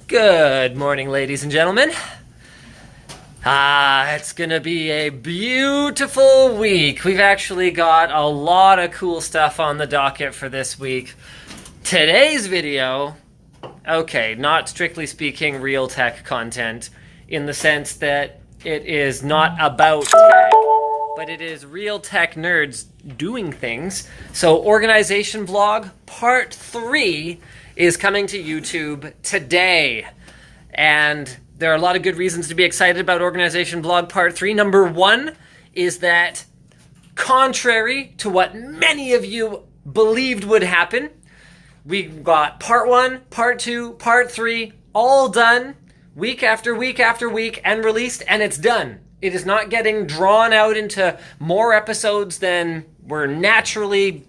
Good morning, ladies and gentlemen. It's gonna be a beautiful week. We've actually got a lot of cool stuff on the docket for this week. Today's video, okay, not strictly speaking real tech content in the sense that it is not about tech, but it is real tech nerds doing things. So Organization Vlog Part 3 is coming to YouTube today. And there are a lot of good reasons to be excited about Organization Vlog Part 3. Number one is that, contrary to what many of you believed would happen, we got Part 1, Part 2, Part 3, all done, week after week after week, and released, and it's done. It is not getting drawn out into more episodes than were naturally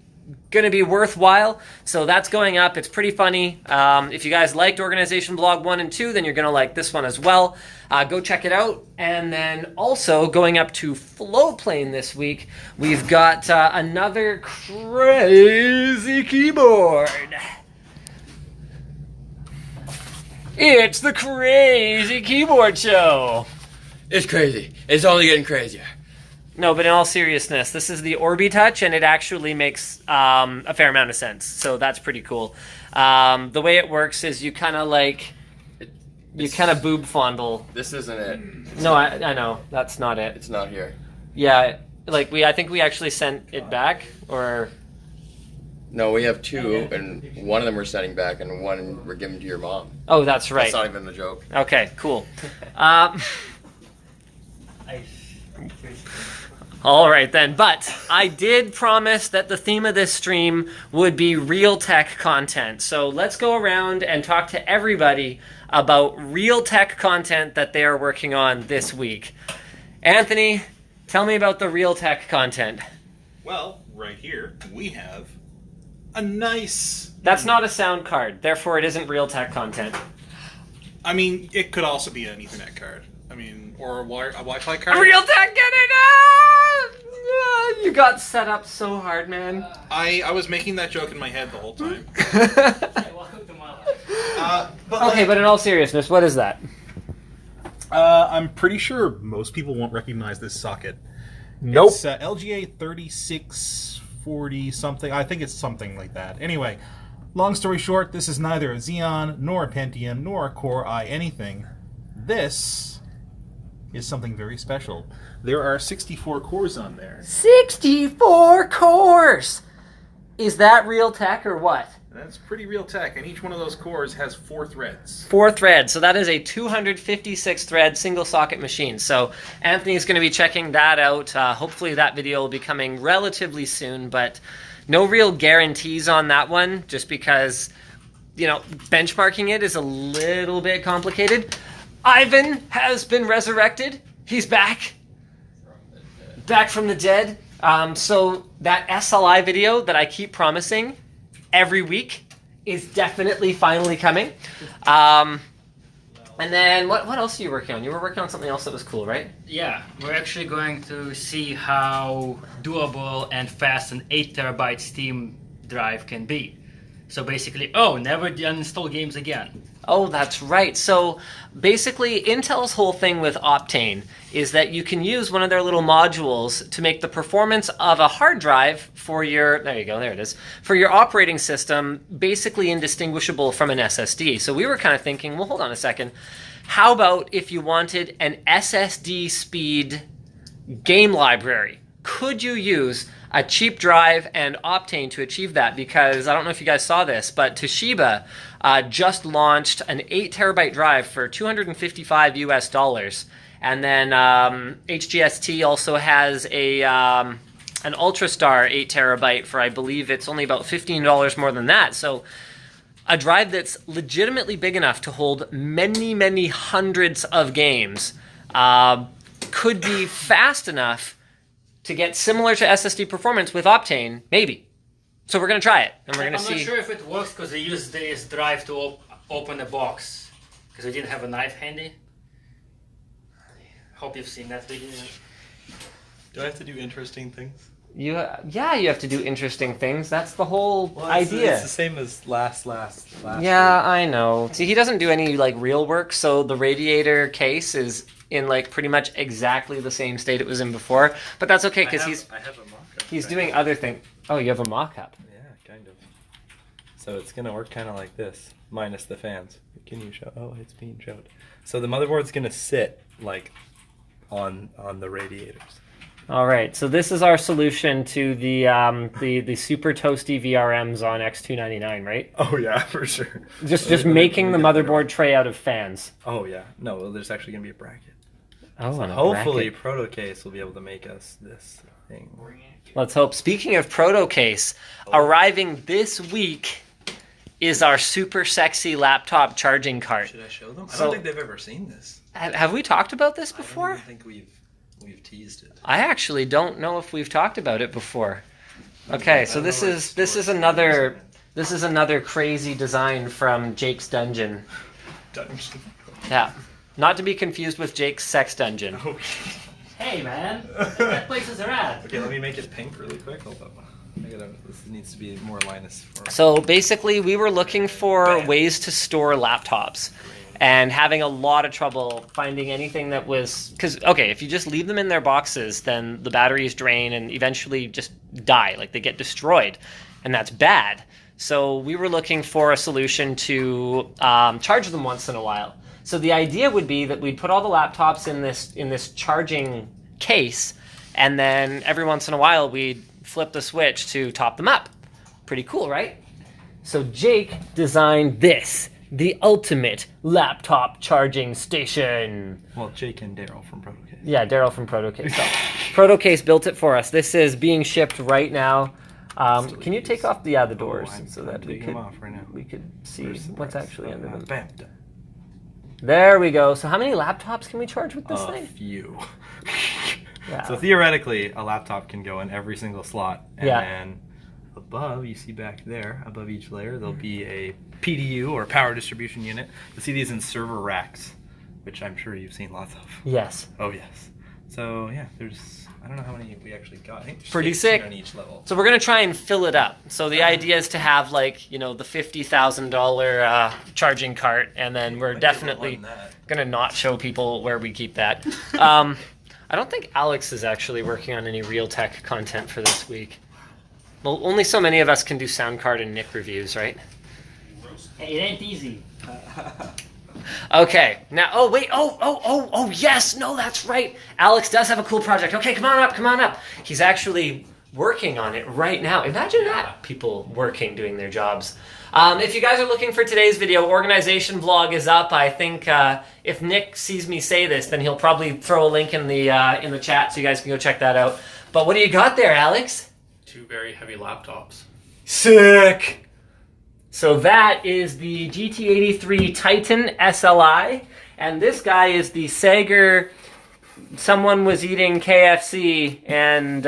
going to be worthwhile. So that's going up. It's pretty funny. If you guys liked Organization Vlog 1 and 2, then you're going to like this one as well. Go check it out. And then also going up to Flowplane this week, we've got another crazy keyboard. It's the Crazy Keyboard Show. It's crazy. It's only getting crazier. No, but in all seriousness, this is the Orbi Touch, and it actually makes a fair amount of sense. So that's pretty cool. The way it works is you kind of boob fondle. This isn't it. No, I know that's not it. It's not here. Yeah, I think we actually sent it back, or No, we have two, and one of them we're sending back, and one we're giving to your mom. Oh, that's right. That's not even a joke. Okay, cool. All right then, but I did promise that the theme of this stream would be real tech content. So let's go around and talk to everybody about real tech content that they are working on this week. Anthony, tell me about the real tech content. Well, right here we have a nice... That's not a sound card, therefore it isn't real tech content. I mean, it could also be an Ethernet card. I mean, or a Wi-Fi card. Real tech, get it! You got set up so hard, man. I was making that joke in my head the whole time. But in all seriousness, what is that? I'm pretty sure most people won't recognize this socket. Nope. It's LGA 3640 something. I think it's something like that. Anyway, long story short, this is neither a Xeon, nor a Pentium, nor a Core i anything. This is something very special. There are 64 cores on there. 64 cores! Is that real tech or what? That's pretty real tech, and each one of those cores has 4 threads. 4 threads, so that is a 256 thread single socket machine. So Anthony's going to be checking that out. Hopefully that video will be coming relatively soon, but no real guarantees on that one, just because, benchmarking it is a little bit complicated. Ivan has been resurrected. He's back. Back from the dead. So that SLI video that I keep promising every week is definitely finally coming. And then what else are you working on? You were working on something else that was cool, right? Yeah, we're actually going to see how doable and fast an 8 terabyte Steam drive can be. So basically, never uninstall games again. Oh, that's right. So basically, Intel's whole thing with Optane is that you can use one of their little modules to make the performance of a hard drive for your, there it is, for your operating system basically indistinguishable from an SSD. So we were kind of thinking, well, hold on a second. How about if you wanted an SSD speed game library? Could you use a cheap drive and Optane to achieve that? Because I don't know if you guys saw this, but Toshiba just launched an 8 terabyte drive for $255 US. And then HGST also has an UltraStar 8 terabyte for, I believe it's only about $15 more than that. So a drive that's legitimately big enough to hold many, many hundreds of games could be fast enough to get similar to SSD performance with Optane, maybe. So we're going to try it, and we're going to see. I'm not sure if it works because they used this drive to open a box because we didn't have a knife handy. Hope you've seen that video. Do I have to do interesting things? You have to do interesting things. That's the whole idea. It's the same as last Yeah, week. I know. See, he doesn't do any like real work, so the radiator case is in like pretty much exactly the same state it was in before. But that's okay because I have a mock-up. he's doing other things. Oh, you have a mock-up. Yeah, kind of. So it's gonna work kind of like this, minus the fans. Can you show? Oh, it's being showed. So the motherboard's gonna sit like on the radiators. All right, so this is our solution to the super toasty VRMs on X299, right? Oh yeah, for sure. Just making the motherboard tray out of fans. Oh yeah, no, well, there's actually gonna be a bracket. Oh, So and a hopefully, bracket. Protocase will be able to make us this thing. Let's hope. Speaking of Protocase, arriving this week is our super sexy laptop charging cart. Should I show them? I So- don't think they've ever seen this. Have we talked about this I don't before? even think we've teased it. I actually don't know if we've talked about it before. Okay, so I don't this know where is it's stored. another crazy design from Jake's Dungeon. Dungeon. Yeah, not to be confused with Jake's Sex Dungeon. Oh. Hey man, that places are at. Okay, let me make it pink really quick. Hold up. This needs to be more Linus. So basically, we were looking for ways to store laptops. And having a lot of trouble finding anything that was... Because, okay, if you just leave them in their boxes, then the batteries drain and eventually just die. Like, they get destroyed. And that's bad. So we were looking for a solution to charge them once in a while. So the idea would be that we'd put all the laptops in this charging case, and then every once in a while we'd flip the switch to top them up. Pretty cool, right? So Jake designed this. The ultimate laptop charging station. Well, Jake and Daryl from Protocase. Yeah, Daryl from Protocase. So, Protocase built it for us. This is being shipped right now. Can you take off the doors so that we taking them off right now. could see Where's the what's press? actually under them? Bam. Done. There we go. So how many laptops can we charge with this A thing? few. Yeah. So theoretically, a laptop can go in every single slot, and Yeah. then above, you see back there, above each layer, there'll be a PDU or power distribution unit. You'll see these in server racks, which I'm sure you've seen lots of. Yes. Oh yes. So yeah, I don't know how many we actually got. I think there's Pretty 16 sick. on each level. So we're gonna try and fill it up. So the idea is to have like the $50,000 charging cart, and then we're Might be a little definitely more than that. gonna not show people where we keep that. I don't think Alex is actually working on any real tech content for this week. Well, only so many of us can do sound card and Nick reviews, right? Hey, it ain't easy. Okay, now, oh, wait, oh, yes, no, that's right. Alex does have a cool project. Okay, come on up. He's actually working on it right now. Imagine that, people working, doing their jobs. If you guys are looking for today's video, organization vlog is up. I think if Nick sees me say this, then he'll probably throw a link in the chat so you guys can go check that out. But what do you got there, Alex? 2 very heavy laptops. Sick! So that is the GT83 Titan SLI, and this guy is the Sager, someone was eating KFC and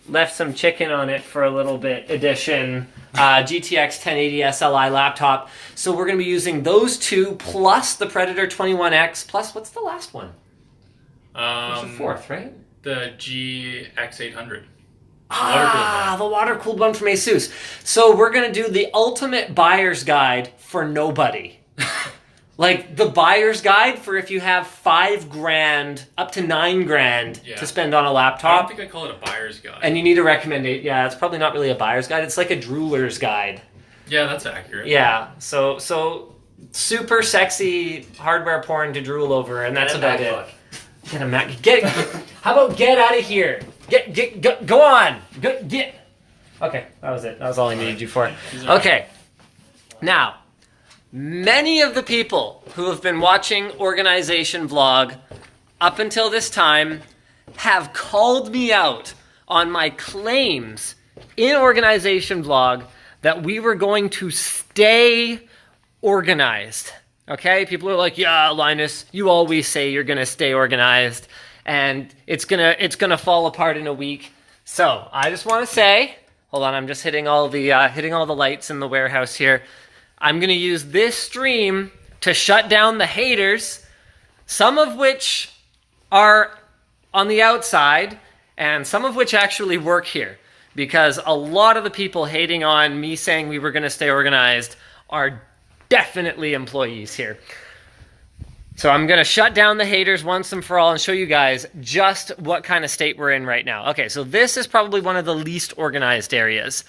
left some chicken on it for a little bit edition GTX 1080 SLI laptop. So we're going to be using those two plus the Predator 21X plus, what's the last one? What's the fourth, right? The GX800. The water-cooled one from Asus. So we're going to do the ultimate buyer's guide for nobody. Like the buyer's guide for if you have $5,000 up to $9,000 to spend on a I don't laptop. think I call it a buyer's guide. And you need a recommendation. Yeah, it's probably not really a buyer's guide. It's like a drooler's guide. Yeah, that's accurate. Yeah. So super sexy hardware porn to drool over, and that's about it. Get a Mac. How about get out of here? Go on. Get. Okay, that was it. That was all I needed you for. Okay. Now, many of the people who have been watching Organization Vlog up until this time have called me out on my claims in Organization Vlog that we were going to stay organized. Okay? People are like, yeah, Linus, you always say you're going to stay organized and it's gonna fall apart in a week. So I just want to say, hold on, I'm just hitting all the lights in the warehouse here. I'm gonna use this stream to shut down the haters, some of which are on the outside, and some of which actually work here, because a lot of the people hating on me saying we were going to stay organized are definitely employees here. So I'm going to shut down the haters once and for all and show you guys just what kind of state we're in right now. Okay, so this is probably one of the least organized areas.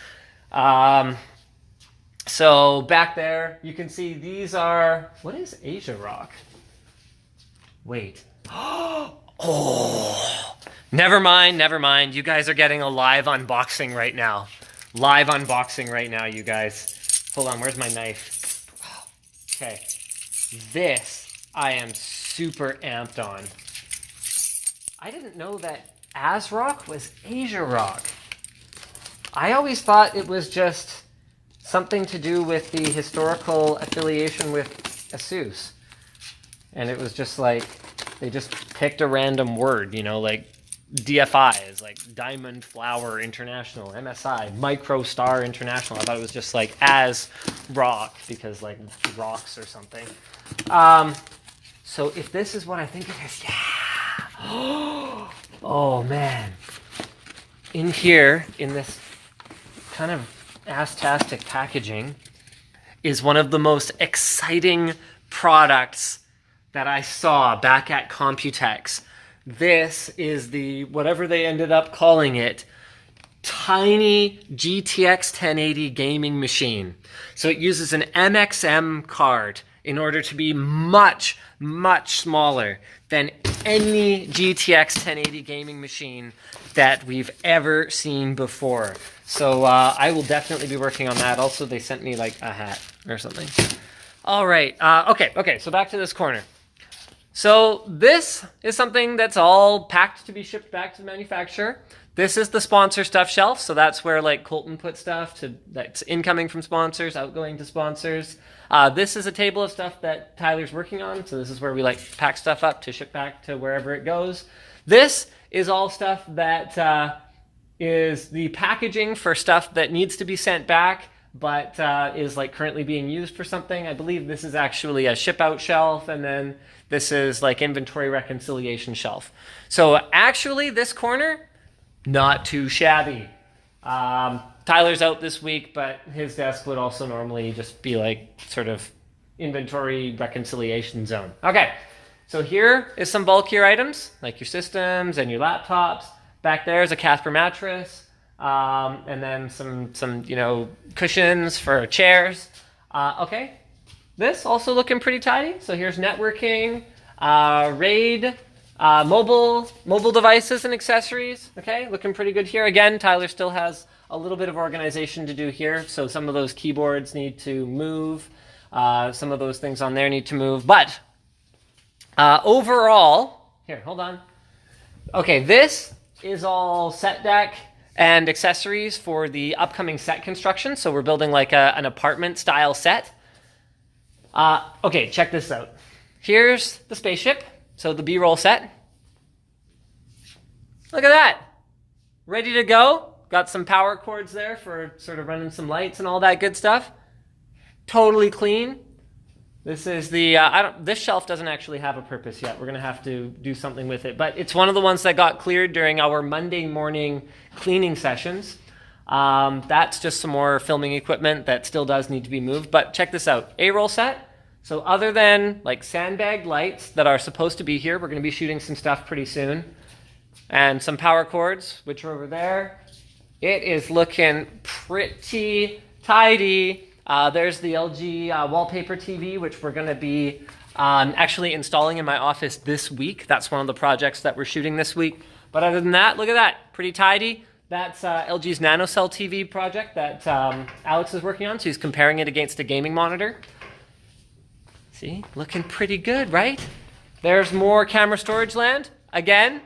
So back there, you can see these are... What is Asia Rock? Wait. Oh, never mind. You guys are getting a live unboxing right now. Live unboxing right now, you guys. Hold on, where's my knife? Okay. This, I am super amped on. I didn't know that ASRock was Asia Rock. I always thought it was just something to do with the historical affiliation with ASUS. And it was just like, they just picked a random word, you know, like DFI is like Diamond Flower International, MSI, Microstar International. I thought it was just like ASRock because like rocks or something. So if this is what I think it is, yeah. Oh man. In here, in this kind of ass-tastic packaging, is one of the most exciting products that I saw back at Computex. This is the, whatever they ended up calling it, tiny GTX 1080 gaming machine. So it uses an MXM card in order to be much, much smaller than any GTX 1080 gaming machine that we've ever seen before. So I will definitely be working on that. Also, they sent me like a hat or something. All right. Okay. So back to this corner. So this is something that's all packed to be shipped back to the manufacturer. This is the sponsor stuff shelf. So that's where like Colton put stuff that's incoming from sponsors, outgoing to sponsors. This is a table of stuff that Tyler's working on. So this is where we like pack stuff up to ship back to wherever it goes. This is all stuff that is the packaging for stuff that needs to be sent back, but is like currently being used for something. I believe this is actually a ship out shelf, and then this is like inventory reconciliation shelf. So actually this corner, not too shabby. Tyler's out this week, but his desk would also normally just be like sort of inventory reconciliation zone. Okay, so here is some bulkier items like your systems and your laptops. Back there is a Casper mattress, and then some you know, cushions for chairs. Okay, this also looking pretty tidy. So here's networking, RAID, mobile devices and accessories. Okay, looking pretty good here. Again, Tyler still has a little bit of organization to do here. So some of those keyboards need to move. Some of those things on there need to move. But overall, here, hold on. Okay, this is all set deck and accessories for the upcoming set construction. So we're building like an apartment style set. Okay, check this out. Here's the spaceship. So the B-roll set. Look at that. Ready to go. Got some power cords there for sort of running some lights and all that good stuff. Totally clean. This is the, this shelf doesn't actually have a purpose yet. We're going to have to do something with it. But it's one of the ones that got cleared during our Monday morning cleaning sessions. That's just some more filming equipment that still does need to be moved. But check this out. A-roll set. So other than like sandbagged lights that are supposed to be here, we're going to be shooting some stuff pretty soon. And some power cords, which are over there. It is looking pretty tidy. There's the LG wallpaper TV, which we're going to be actually installing in my office this week. That's one of the projects that we're shooting this week. But other than that, look at that. Pretty tidy. That's LG's NanoCell TV project that Alex is working on. So he's comparing it against a gaming monitor. See, looking pretty good, right? There's more camera storage land. Again,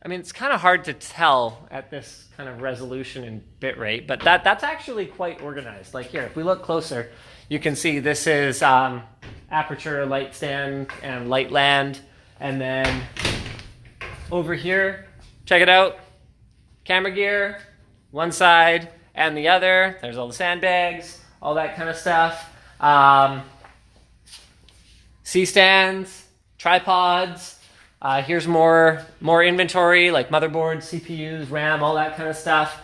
I mean, it's kind of hard to tell at this kind of resolution and bitrate, but that's actually quite organized. Like here, if we look closer, you can see this is aperture, light stand, and light land. And then over here, check it out. Camera gear, one side and the other. There's all the sandbags, all that kind of stuff. C-stands, tripods, Here's more inventory, like motherboards, CPUs, RAM, all that kind of stuff.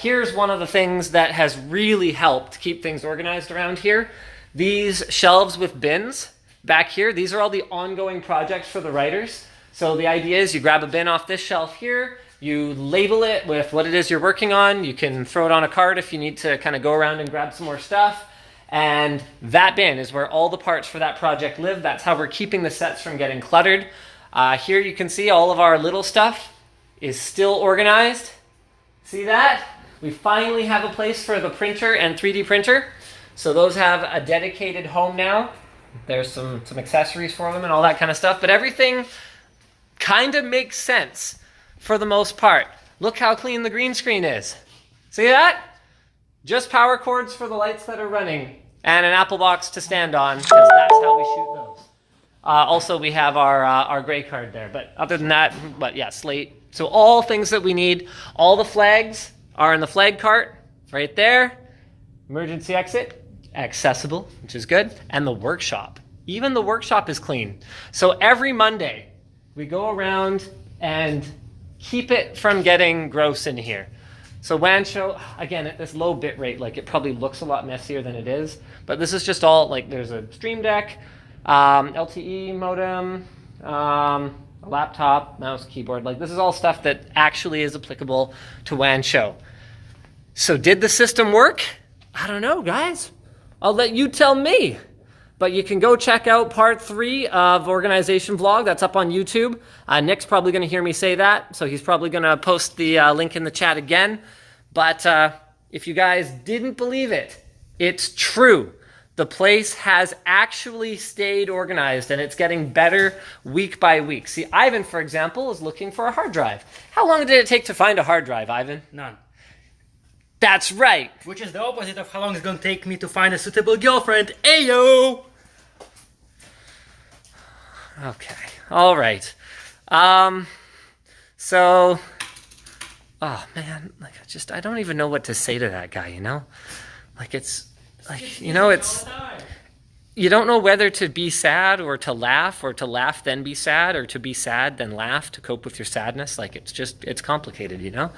Here's one of the things that has really helped keep things organized around here. These shelves with bins back here, these are all the ongoing projects for the writers. So the idea is you grab a bin off this shelf here, you label it with what it is you're working on. You can throw it on a cart if you need to kind of go around and grab some more stuff. And that bin is where all the parts for that project live. That's how we're keeping the sets from getting cluttered. Here you can see all of our little stuff is still organized. See that? We finally have a place for the printer and 3D printer. So those have a dedicated home now. There's some accessories for them and all that kind of stuff. But everything kind of makes sense for the most part. Look how clean the green screen is. See that? Just power cords for the lights that are running and an Apple box to stand on, because that's how we shoot those. Also, we have our gray card there. But other than that, but yeah, slate. So all things that we need. All the flags are in the flag cart right there. Emergency exit, accessible, which is good. And the workshop. Even the workshop is clean. So every Monday, we go around and keep it from getting gross in here. So WAN show, again, at this low bit rate, like it probably looks a lot messier than it is. But this is just all, like there's a Stream Deck, LTE modem, a laptop, mouse, keyboard. Like this is all stuff that actually is applicable to WAN show. So did the system work? I don't know, guys. I'll let you tell me. But you can go check out part 3 of Organization Vlog. That's up on YouTube. Nick's probably going to hear me say that, so he's probably going to post the link in the chat again. But if you guys didn't believe it, it's true. The place has actually stayed organized, and it's getting better week by week. See, Ivan, for example, is looking for a hard drive. How long did it take to find a hard drive, Ivan? None. That's right. Which is the opposite of how long it's going to take me to find a suitable girlfriend. Ayo! Okay. All right. So, oh man, like I don't even know what to say to that guy, you know? Like it's you don't know whether to be sad or to laugh then be sad, or to be sad then laugh to cope with your sadness. Like it's complicated, you know?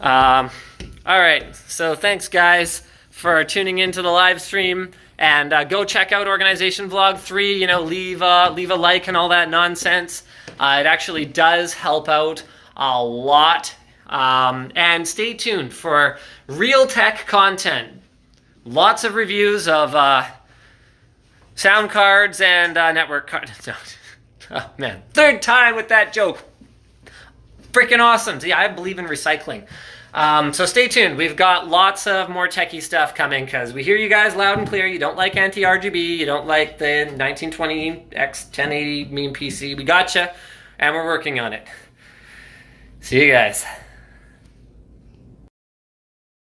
All right. So thanks guys for tuning into the live stream. And go check out Organization Vlog 3, you know, leave a like and all that nonsense. It actually does help out a lot. And stay tuned for real tech content. Lots of reviews of sound cards and network cards. Oh, man. 3rd time with that joke. Freaking awesome. See, I believe in recycling. So stay tuned. We've got lots of more techie stuff coming because we hear you guys loud and clear. You don't like anti-RGB. You don't like the 1920 x 1080 meme PC. We gotcha, and we're working on it. See you guys.